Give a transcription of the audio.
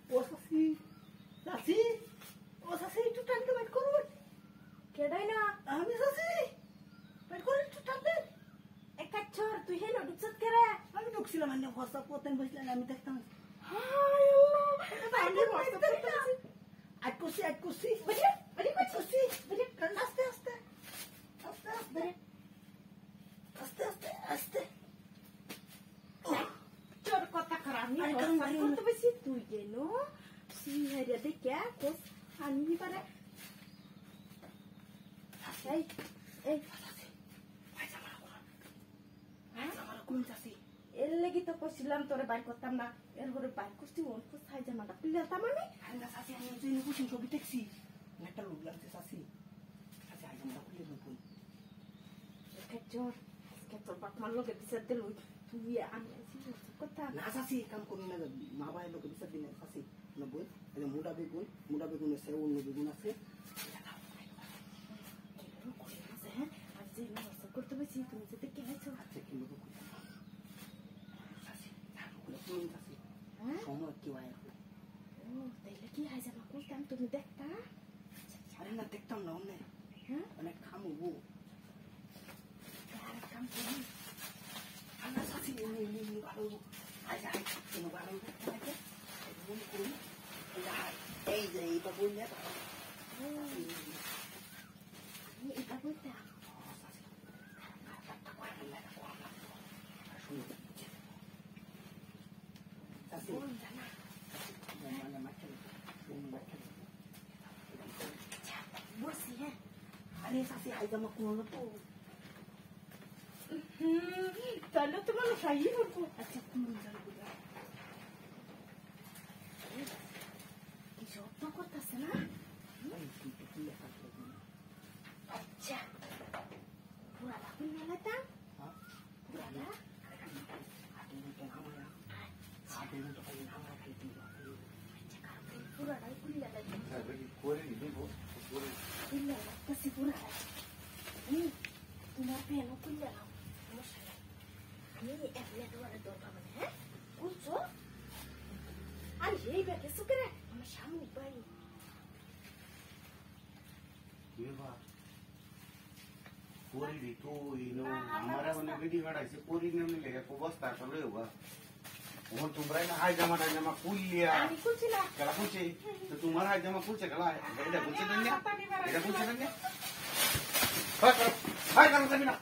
ও সাসি সাসি ও সাসি একটু টানতে বাইট করুন কেডাই না আমি সাসি বাইট করুন একটু টানতে এক কাচ্চর তুই হেলো ঢুকছত কেরে আমি ঢুকছিলাম মানে হোয়াটসঅ্যাপ করতেন বসলেন আমি দেখতাম হায় আল্লাহ আমি হোয়াটসঅ্যাপ করতেছি আট করছি বলি বলি করছি আস্তে আস্তে আস্তে আস্তে আস্তে আস্তে আস্তে তোর কথা খারাপ আমি হোয়াটসঅ্যাপ করতে বেশি তুই কেন সিহারে দেখে কোস আমি পারে এই এই কোন সাসি এর লাগি তো কইছিলাম তোরে বাইর করতাম না এর ঘরে বাইর করছি ওন কোস হাই জামাটা পিলাতাম আমি আরে না সাসি আমি জেনে বুঝি ছবি দেখছি একটা লোক লাগছে সাসি সাসি আজ আমরা খুলে নতুন কাচ্চর আজকে তোর বাপ মার লোকে বিচার দিল তুই আমি আছি কথা না সাসি কাম করুন না মা ভাই লোকে বিচার দিন সাসি না বই এই মুডা বেগুন আছে অন্য বেগুন আছে হ্যাঁ আর যে হোয়াটসঅ্যাপ করতে বেশি তুমি যেতে কে আছো আচ্ছা কি লোক সাসি জানো কোন সাসি হ্যাঁ সময় কি হয় ও তাইলে কি হাই জামা করতাম তুমি দেখতা আরে না দেখতাম না অন্য হ্যাঁ অনেক খামু আর কাম করি আনা সাসি এমনি ভালো আজ আজ কোনো ভালো লাগে মন করি এই যে এটা বই না আমি এটা বলতাম সাসি বল জানা বসি হ্যাঁ আরে সাসি আজ আমার কোনো তো তাহলে তো মানুষ খাইয়ে করবো আচ্ছা কোন জানো কি যত্ন করতেছে না আচ্ছা পুরাটা কোন মেলাটা পুরাটা পুরাটাই খুলে লাগবে খুলে লাগতেছি পুরাটা তোমার পেনও খুলে নাও সমস্যা নেই আমি এমনি তোমার দরকার মানে হ্যাঁ বুঝছো আর এই ব্যাগে সুকেরে আমার সামনে পাই पोरी तो इनो हमारा बने वीडियो काढायची पोरी नेमली लेगा को बसता सगळे होगा और तुमरा ना हाय जमा कुल लिया आणि कुठला कला पूछे तो तुम्हारा हाय जमा पूछे कला है बेटा पूछे दन्या बेटा पूछे दन्या हाय कर तभी ना